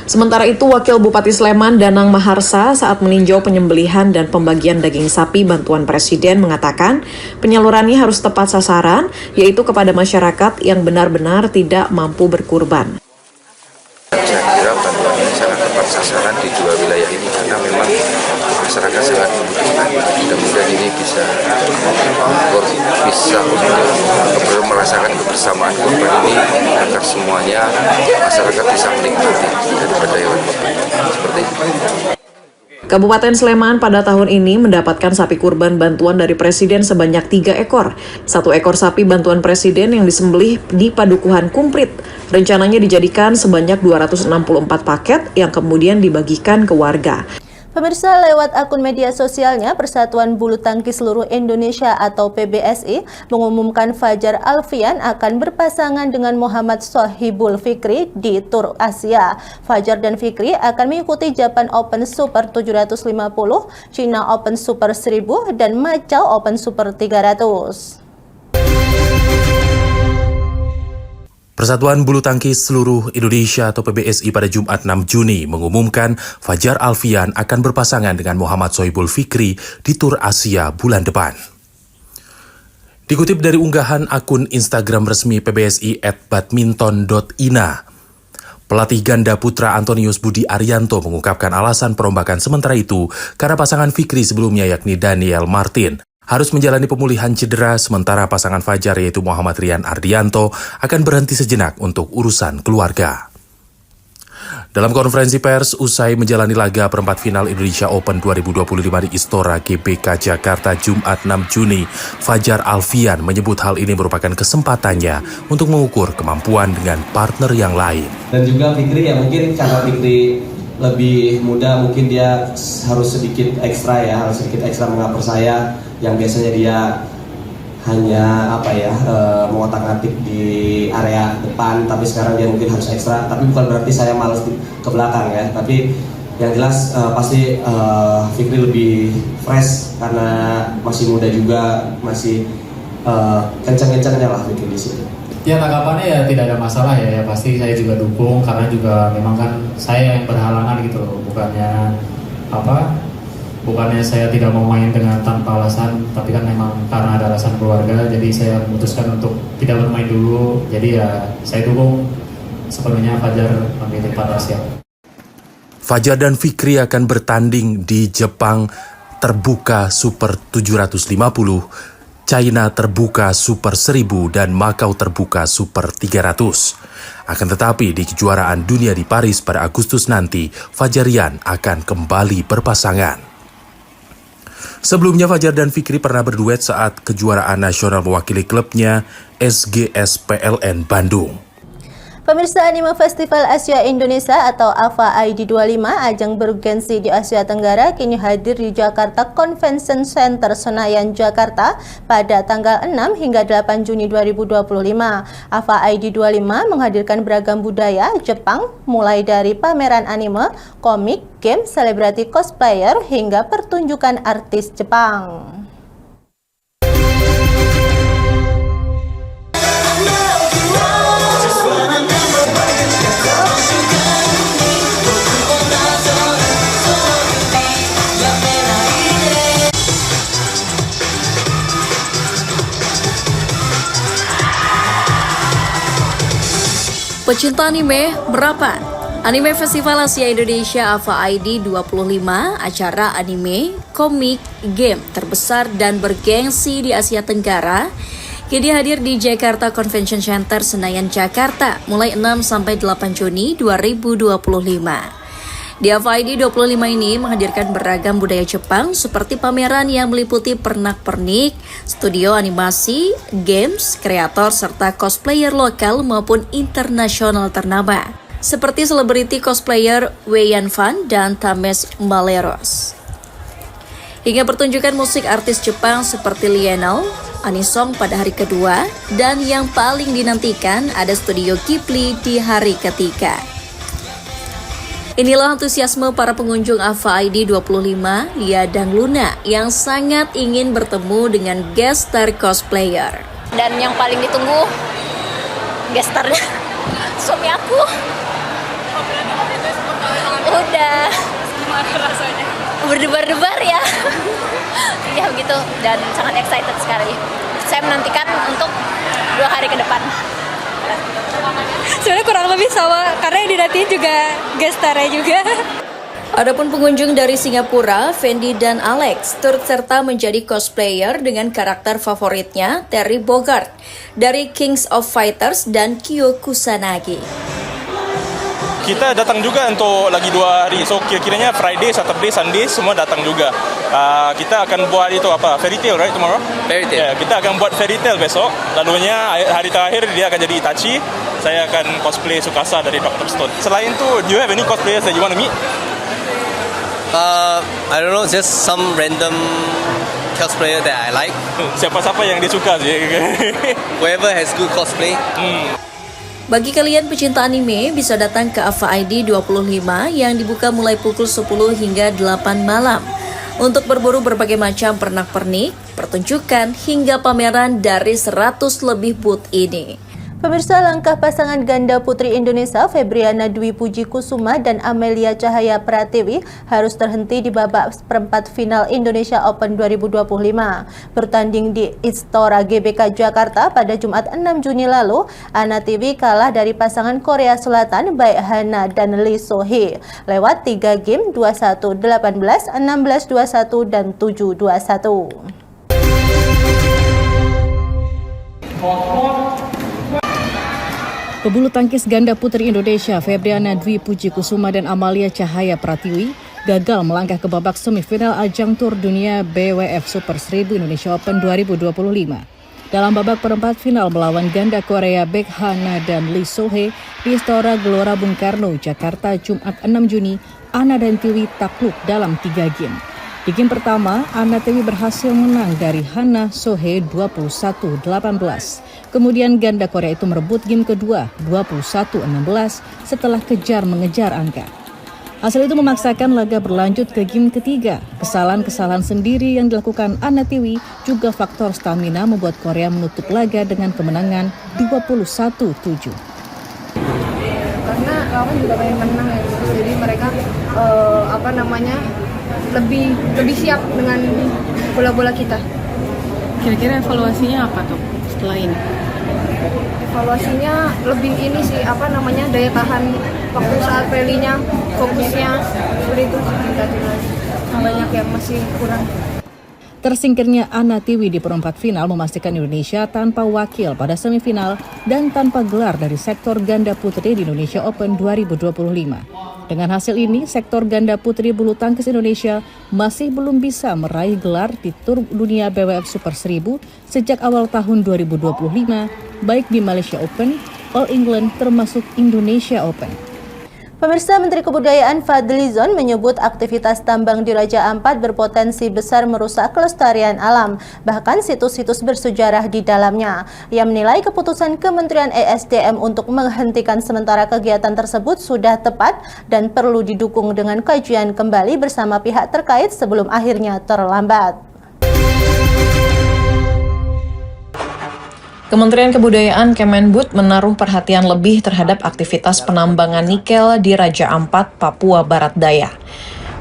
Sementara itu, Wakil Bupati Sleman Danang Maharsa saat meninjau penyembelihan dan pembagian daging sapi bantuan Presiden mengatakan penyalurannya harus tepat sasaran, yaitu kepada masyarakat yang benar-benar tidak mampu berkurban. Saya kira bantuan ini sangat tepat sasaran di dua wilayah ini karena memang masyarakat sangat membutuhkan. Mudah-mudahan ini bisa untuk merasakan kebersamaan kurban ini agar semuanya masyarakat bisa menikmati daripada hewan kurban seperti itu. Kabupaten Sleman pada tahun ini mendapatkan sapi kurban bantuan dari Presiden sebanyak 3 ekor. 1 ekor sapi bantuan Presiden yang disembelih di Padukuhan Klumprit. Rencananya dijadikan sebanyak 264 paket yang kemudian dibagikan ke warga. Pemirsa, lewat akun media sosialnya, Persatuan Bulu Tangkis Seluruh Indonesia atau PBSI mengumumkan Fajar Alfian akan berpasangan dengan Muhammad Sohibul Fikri di Tour Asia. Fajar dan Fikri akan mengikuti Japan Open Super 750, China Open Super 1000, dan Macau Open Super 300. Persatuan Bulu Tangkis Seluruh Indonesia atau PBSI pada Jumat 6 Juni mengumumkan Fajar Alfian akan berpasangan dengan Muhammad Sohibul Fikri di Tour Asia bulan depan. Dikutip dari unggahan akun Instagram resmi PBSI @badminton.ina, pelatih ganda putra Antonius Budi Arianto mengungkapkan alasan perombakan sementara itu karena pasangan Fikri sebelumnya yakni Daniel Martin harus menjalani pemulihan cedera, sementara pasangan Fajar yaitu Muhammad Rian Ardianto akan berhenti sejenak untuk urusan keluarga. Dalam konferensi pers usai menjalani laga perempat final Indonesia Open 2025 di Istora GBK Jakarta Jumat 6 Juni, Fajar Alfian menyebut hal ini merupakan kesempatannya untuk mengukur kemampuan dengan partner yang lain. Dan juga Fikri ya mungkin karena Fikri lebih muda, mungkin dia harus sedikit ekstra mengaper saya yang biasanya dia hanya mengotak-atik di area depan, tapi sekarang dia mungkin harus ekstra. Tapi bukan berarti saya malas ke belakang ya, tapi yang jelas pasti Fikri lebih fresh karena masih muda juga, masih kencang-kencangnya lah Fikri di sini. Ya, tanggapannya ya tidak ada masalah ya pasti saya juga dukung karena juga memang kan saya yang berhalangan gitu loh, bukannya saya tidak mau main dengan tanpa alasan, tapi kan memang karena ada alasan keluarga jadi saya memutuskan untuk tidak bermain dulu, jadi ya saya dukung sepenuhnya Fajar memilih pada siap. Fajar dan Fikri akan bertanding di Jepang Terbuka Super 750 China terbuka Super 1000 dan Macau terbuka Super 300. Akan tetapi di kejuaraan dunia di Paris pada Agustus nanti, Fajar Rian akan kembali berpasangan. Sebelumnya Fajar dan Fikri pernah berduet saat kejuaraan nasional mewakili klubnya SGS PLN Bandung. Pemirsa, Anime Festival Asia Indonesia atau AFA ID 25 ajang bergensi di Asia Tenggara kini hadir di Jakarta Convention Center Senayan, Jakarta pada tanggal 6 hingga 8 Juni 2025. AFA ID 25 menghadirkan beragam budaya Jepang mulai dari pameran anime, komik, game, selebriti cosplayer hingga pertunjukan artis Jepang. Pecinta anime merapat. Anime Festival Asia Indonesia AFA ID 25, acara anime, komik, game terbesar dan bergengsi di Asia Tenggara, kini hadir di Jakarta Convention Center Senayan, Jakarta mulai 6 sampai 8 Juni 2025. Di AFA ID 25 ini menghadirkan beragam budaya Jepang seperti pameran yang meliputi pernak-pernik, studio animasi, games, kreator serta cosplayer lokal maupun internasional ternama seperti selebriti cosplayer Wei Yanfan dan Tames Maleros. Hingga pertunjukan musik artis Jepang seperti Lionel, Anisong pada hari kedua, dan yang paling dinantikan ada studio Ghibli di hari ketiga. Inilah antusiasme para pengunjung AFA ID 25, Lia dan Luna, yang sangat ingin bertemu dengan guest star cosplayer. Dan yang paling ditunggu guest starnya suami aku. Udah rasanya berdebar-debar ya. Ya begitu, dan sangat excited sekali. Saya menantikan untuk 2 hari ke depan. Sebenarnya kurang lebih sama, karena yang dinantiin juga guest star-nya juga. Adapun pengunjung dari Singapura, Fendi dan Alex turut serta menjadi cosplayer dengan karakter favoritnya Terry Bogard dari Kings of Fighters dan Kyo Kusanagi. Kita datang juga untuk lagi 2 hari, so kira-kiranya Friday, Saturday, Sunday semua datang juga. Kita akan buat itu apa, fairy tale right tomorrow? Fairy tale. Yeah, kita akan buat fairy tale besok. Lalunya hari terakhir dia akan jadi Itachi. Saya akan cosplay Tsukasa dari Dr. Stone. Selain itu, do you have any cosplayers that you want to meet? I don't know, just some random cosplayer that I like. Siapa-siapa yang dia suka sih. Whoever has good cosplay. Bagi kalian pecinta anime, bisa datang ke AFA ID 25 yang dibuka mulai pukul 10 hingga 8 malam untuk berburu berbagai macam pernak-pernik, pertunjukan, hingga pameran dari 100 lebih booth ini. Pemirsa, langkah pasangan ganda putri Indonesia Febriana Dwi Puji Kusuma dan Amelia Cahaya Pratiwi harus terhenti di babak perempat final Indonesia Open 2025. Bertanding di Istora GBK Jakarta pada Jumat 6 Juni lalu, Anna Tiwi kalah dari pasangan Korea Selatan Baek Hana dan Lee So-hee lewat 3 game 21, 18, 16, 21, dan 7, 21. Pebulu tangkis ganda putri Indonesia Febriana Dwi Puji Kusuma dan Amalia Cahaya Pratiwi gagal melangkah ke babak semifinal ajang Tur Dunia BWF Super 1000 Indonesia Open 2025. Dalam babak perempat final melawan ganda Korea Baek Hana dan Lee So-hee di Istora Gelora Bung Karno, Jakarta, Jumat 6 Juni, Anna dan Tiwi takluk dalam 3 game. Di game pertama, Anna Tiwi berhasil menang dari Hana So-hee 21-18. Kemudian ganda Korea itu merebut game kedua 21-16 setelah kejar mengejar angka. Hasil itu memaksakan laga berlanjut ke game ketiga. Kesalahan-kesalahan sendiri yang dilakukan Anna Tiwi juga faktor stamina membuat Korea menutup laga dengan kemenangan 21-7. Karena lawan juga pengen menang ya, jadi mereka lebih siap dengan bola-bola kita. Kira-kira evaluasinya apa tuh setelah ini? Evaluasinya lebih ini sih, daya tahan waktu saat rally-nya, fokusnya seperti itu. Banyak yang masih kurang. Tersingkirnya Ana Tiwi di perempat final memastikan Indonesia tanpa wakil pada semifinal dan tanpa gelar dari sektor ganda putri di Indonesia Open 2025. Dengan hasil ini, sektor ganda putri bulu tangkis Indonesia masih belum bisa meraih gelar di Tur Dunia BWF Super 1000 sejak awal tahun 2025, baik di Malaysia Open, All England termasuk Indonesia Open. Pemirsa, Menteri Kebudayaan Fadlizon menyebut aktivitas tambang di Raja Ampat berpotensi besar merusak kelestarian alam, bahkan situs-situs bersejarah di dalamnya. Ia menilai keputusan Kementerian ESDM untuk menghentikan sementara kegiatan tersebut sudah tepat dan perlu didukung dengan kajian kembali bersama pihak terkait sebelum akhirnya terlambat. Kementerian Kebudayaan Kemenbud menaruh perhatian lebih terhadap aktivitas penambangan nikel di Raja Ampat, Papua Barat Daya.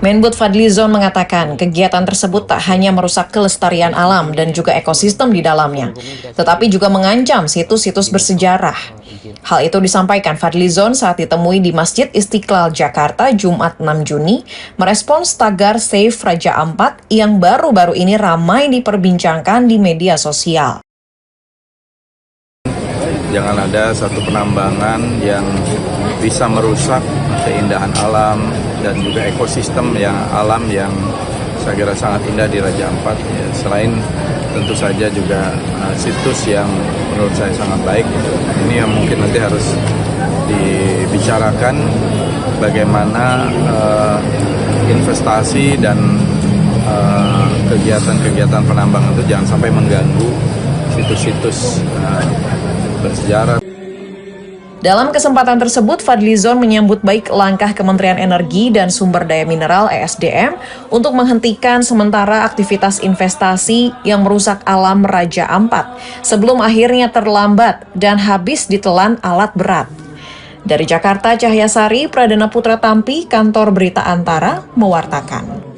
Menbud Fadlizon mengatakan kegiatan tersebut tak hanya merusak kelestarian alam dan juga ekosistem di dalamnya, tetapi juga mengancam situs-situs bersejarah. Hal itu disampaikan Fadlizon saat ditemui di Masjid Istiqlal, Jakarta, Jumat 6 Juni, merespons tagar Save Raja Ampat yang baru-baru ini ramai diperbincangkan di media sosial. Jangan ada satu penambangan yang bisa merusak keindahan alam dan juga ekosistem yang alam yang saya kira sangat indah di Raja Ampat. Ya, selain tentu saja juga situs yang menurut saya sangat baik. Ini yang mungkin nanti harus dibicarakan bagaimana investasi dan kegiatan-kegiatan penambangan itu jangan sampai mengganggu situs-situs bersejarah. Dalam kesempatan tersebut, Fadlizon menyambut baik langkah Kementerian Energi dan Sumber Daya Mineral ESDM untuk menghentikan sementara aktivitas investasi yang merusak alam Raja Ampat sebelum akhirnya terlambat dan habis ditelan alat berat. Dari Jakarta, Cahyasari, Pradana Putra Tampi, Kantor Berita Antara, mewartakan.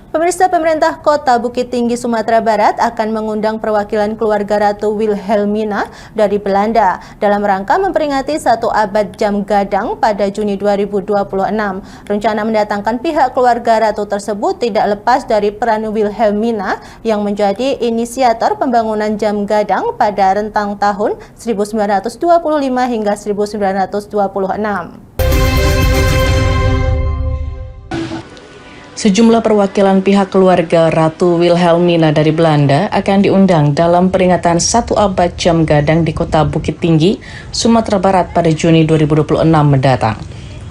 Pemirsa, pemerintah Kota Bukit Tinggi, Sumatera Barat akan mengundang perwakilan keluarga Ratu Wilhelmina dari Belanda dalam rangka memperingati 1 abad jam gadang pada Juni 2026. Rencana mendatangkan pihak keluarga Ratu tersebut tidak lepas dari peran Wilhelmina yang menjadi inisiator pembangunan jam gadang pada rentang tahun 1925 hingga 1926. Sejumlah perwakilan pihak keluarga Ratu Wilhelmina dari Belanda akan diundang dalam peringatan 1 abad jam gadang di Kota Bukit Tinggi, Sumatera Barat pada Juni 2026 mendatang.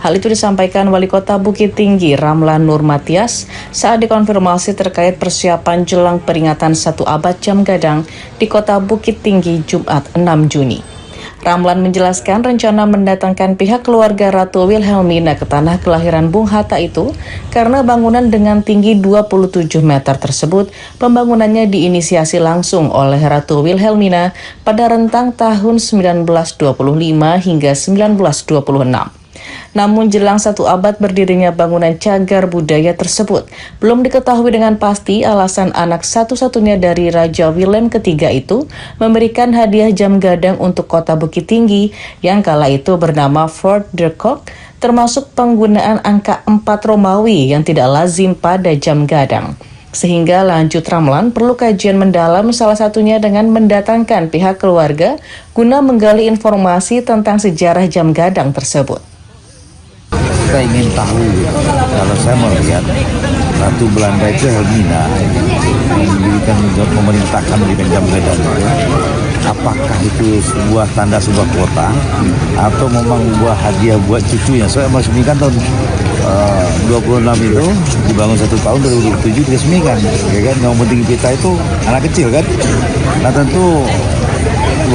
Hal itu disampaikan Wali Kota Bukit Tinggi, Ramlan Nur Matias, saat dikonfirmasi terkait persiapan jelang peringatan 1 abad jam gadang di Kota Bukit Tinggi Jumat 6 Juni. Ramlan menjelaskan rencana mendatangkan pihak keluarga Ratu Wilhelmina ke tanah kelahiran Bung Hatta itu karena bangunan dengan tinggi 27 meter tersebut pembangunannya diinisiasi langsung oleh Ratu Wilhelmina pada rentang tahun 1925 hingga 1926. Namun jelang 1 abad berdirinya bangunan cagar budaya tersebut, belum diketahui dengan pasti alasan anak satu-satunya dari Raja Willem III itu memberikan hadiah jam gadang untuk Kota Bukit Tinggi yang kala itu bernama Fort de Kock, termasuk penggunaan angka 4 Romawi yang tidak lazim pada jam gadang. Sehingga lanjut Ramlan perlu kajian mendalam, salah satunya dengan mendatangkan pihak keluarga guna menggali informasi tentang sejarah jam gadang tersebut. Kita ingin tahu, kalau saya melihat Ratu Belanda itu Helmina yang diberikan memerintahkan di jam gadang, apakah itu sebuah tanda sebuah kota atau memang buah hadiah buat cucunya? Soalnya meresmikan tahun 26 itu dibangun 1 tahun 2007 diresmikan, ya kan? Yang penting kita itu anak kecil kan. Nah tentu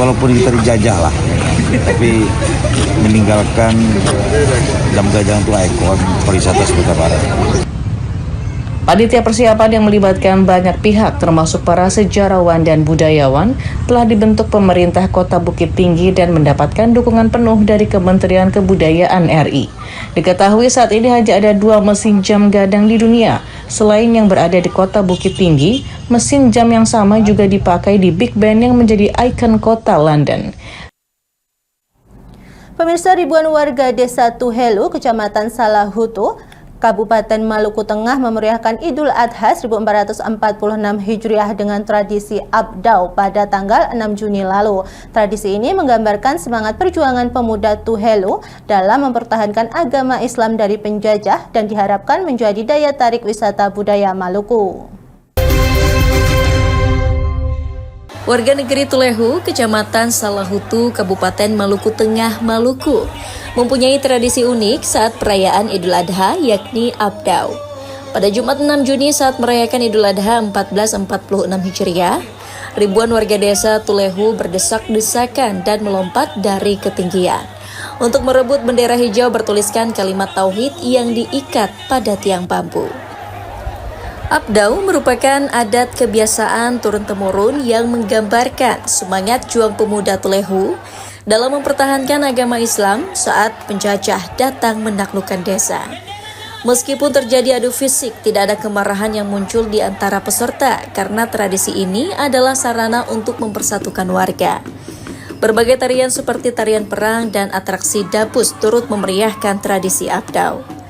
walaupun kita dijajah lah, tapi meninggalkan jam gadang itu ikon pariwisata Sumatera Barat. Panitia persiapan yang melibatkan banyak pihak termasuk para sejarawan dan budayawan telah dibentuk pemerintah Kota Bukit Tinggi dan mendapatkan dukungan penuh dari Kementerian Kebudayaan RI. Diketahui saat ini hanya ada 2 mesin jam gadang di dunia. Selain yang berada di Kota Bukit Tinggi, mesin jam yang sama juga dipakai di Big Ben yang menjadi ikon kota London. Pemirsa, ribuan warga Desa Tuhelu, Kecamatan Salahutu, Kabupaten Maluku Tengah memeriahkan Idul Adha 1446 Hijriah dengan tradisi Abdau pada tanggal 6 Juni lalu. Tradisi ini menggambarkan semangat perjuangan pemuda Tuhelu dalam mempertahankan agama Islam dari penjajah dan diharapkan menjadi daya tarik wisata budaya Maluku. Warga negeri Tulehu, Kecamatan Salahutu, Kabupaten Maluku Tengah, Maluku, mempunyai tradisi unik saat perayaan Idul Adha, yakni Abdau. Pada Jumat 6 Juni saat merayakan Idul Adha 1446 Hijriah, ribuan warga desa Tulehu berdesak-desakan dan melompat dari ketinggian untuk merebut bendera hijau bertuliskan kalimat tauhid yang diikat pada tiang bambu. Abdau merupakan adat kebiasaan turun-temurun yang menggambarkan semangat juang pemuda Tulehu dalam mempertahankan agama Islam saat penjajah datang menaklukkan desa. Meskipun terjadi adu fisik, tidak ada kemarahan yang muncul di antara peserta karena tradisi ini adalah sarana untuk mempersatukan warga. Berbagai tarian seperti tarian perang dan atraksi dapus turut memeriahkan tradisi Abdau.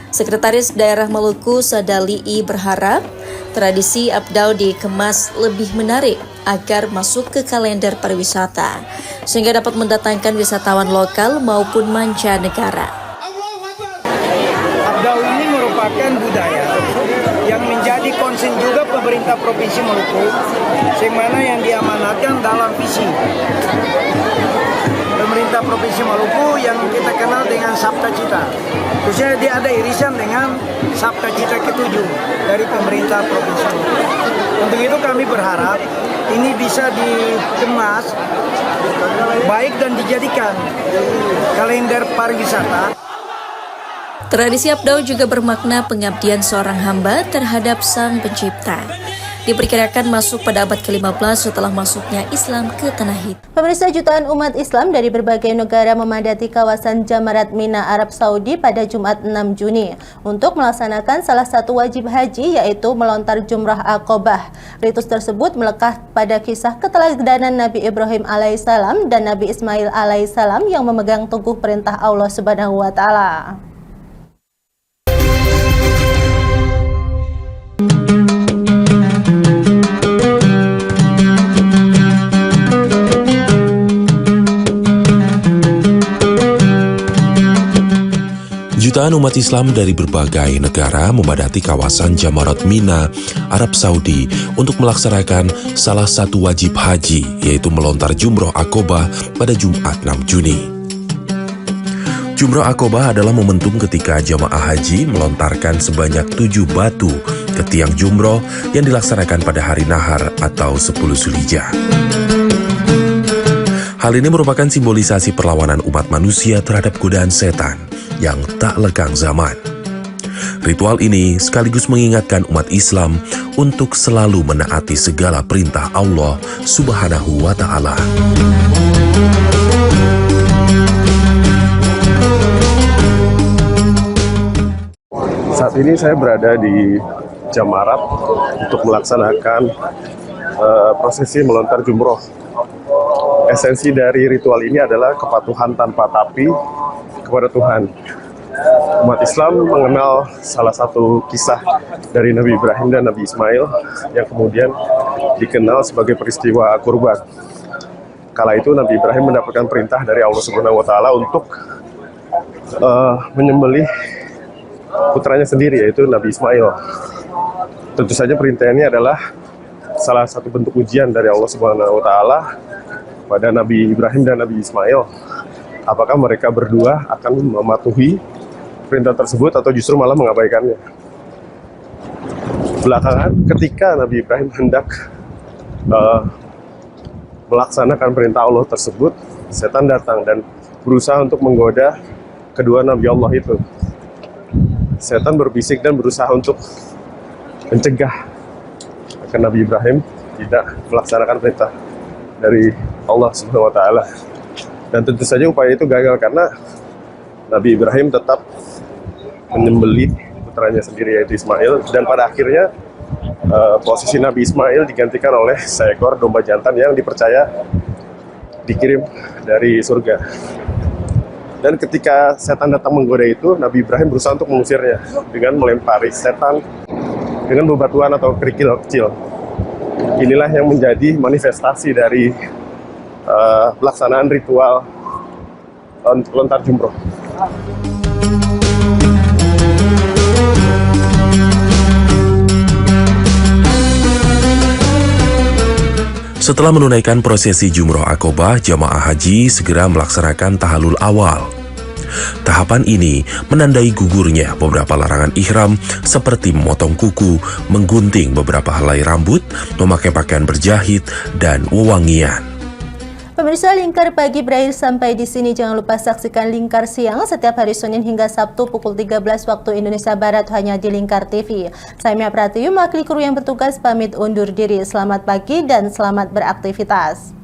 Sekretaris Daerah Maluku Sadali'i berharap tradisi Abdau dikemas lebih menarik agar masuk ke kalender pariwisata sehingga dapat mendatangkan wisatawan lokal maupun mancanegara. Abdau ini merupakan budaya yang menjadi konsen juga pemerintah Provinsi Maluku, semana yang diamanatkan dalam visi pemerintah Provinsi Maluku yang kita kenal dengan Sabta Cita. Khususnya dia ada irisan dengan Sabta Cita ke-7 dari pemerintah Provinsi Maluku. Untuk itu kami berharap ini bisa dikemas baik dan dijadikan kalender pariwisata. Tradisi Abdau juga bermakna pengabdian seorang hamba terhadap Sang Pencipta. Diperkirakan masuk pada abad ke-15 setelah masuknya Islam ke tanah itu. Pemirsa, jutaan umat Islam dari berbagai negara memadati kawasan Jamarat Mina, Arab Saudi pada Jumat 6 Juni untuk melaksanakan salah satu wajib haji, yaitu melontar jumrah Aqobah. Ritus tersebut melekat pada kisah keteladanan Nabi Ibrahim alaihissalam dan Nabi Ismail alaihissalam yang memegang teguh perintah Allah Subhanahu wa Ta'ala. Jutaan umat Islam dari berbagai negara memadati kawasan Jamarat Mina, Arab Saudi untuk melaksanakan salah satu wajib haji, yaitu melontar jumroh Aqobah pada Jumat 6 Juni. Jumroh Aqobah adalah momentum ketika jamaah haji melontarkan sebanyak 7 batu ke tiang jumroh yang dilaksanakan pada hari Nahar atau 10 Zulhijjah. Hal ini merupakan simbolisasi perlawanan umat manusia terhadap godaan setan yang tak lekang zaman. Ritual ini sekaligus mengingatkan umat Islam untuk selalu menaati segala perintah Allah Subhanahu wa Ta'ala. Saat ini saya berada di Jamarat untuk melaksanakan prosesi melontar jumroh. Esensi dari ritual ini adalah kepatuhan tanpa tapi kepada Tuhan. Umat Islam mengenal salah satu kisah dari Nabi Ibrahim dan Nabi Ismail yang kemudian dikenal sebagai peristiwa kurban. Kala itu Nabi Ibrahim mendapatkan perintah dari Allah Subhanahu wa Ta'ala untuk menyembelih putranya sendiri, yaitu Nabi Ismail. Tentu saja perintah ini adalah salah satu bentuk ujian dari Allah Subhanahu wa Ta'ala pada Nabi Ibrahim dan Nabi Ismail. Apakah mereka berdua akan mematuhi perintah tersebut atau justru malah mengabaikannya? Belakangan ketika Nabi Ibrahim hendak melaksanakan perintah Allah tersebut, setan datang dan berusaha untuk menggoda kedua Nabi Allah itu. Setan berbisik dan berusaha untuk mencegah agar Nabi Ibrahim tidak melaksanakan perintah dari Allah Subhanahu wa Ta'ala. Dan tentu saja upaya itu gagal karena Nabi Ibrahim tetap menyembelih putranya sendiri, yaitu Ismail, dan pada akhirnya posisi Nabi Ismail digantikan oleh seekor domba jantan yang dipercaya dikirim dari surga. Dan ketika setan datang menggoda itu, Nabi Ibrahim berusaha untuk mengusirnya dengan melempari setan dengan bebatuan atau kerikil kecil. Inilah yang menjadi manifestasi dari pelaksanaan ritual lontar jumroh. Setelah menunaikan prosesi Jumroh Aqobah, jamaah haji segera melaksanakan tahalul awal. Tahapan ini menandai gugurnya beberapa larangan ihram seperti memotong kuku, menggunting beberapa helai rambut, memakai pakaian berjahit, dan wewangian. Pemirsa, Lingkar Pagi berakhir sampai di sini. Jangan lupa saksikan Lingkar Siang setiap hari Senin hingga Sabtu pukul 13 waktu Indonesia Barat hanya di Lingkar TV. Saya Mia Pratiwi, mewakili kru yang bertugas pamit undur diri. Selamat pagi dan selamat beraktivitas.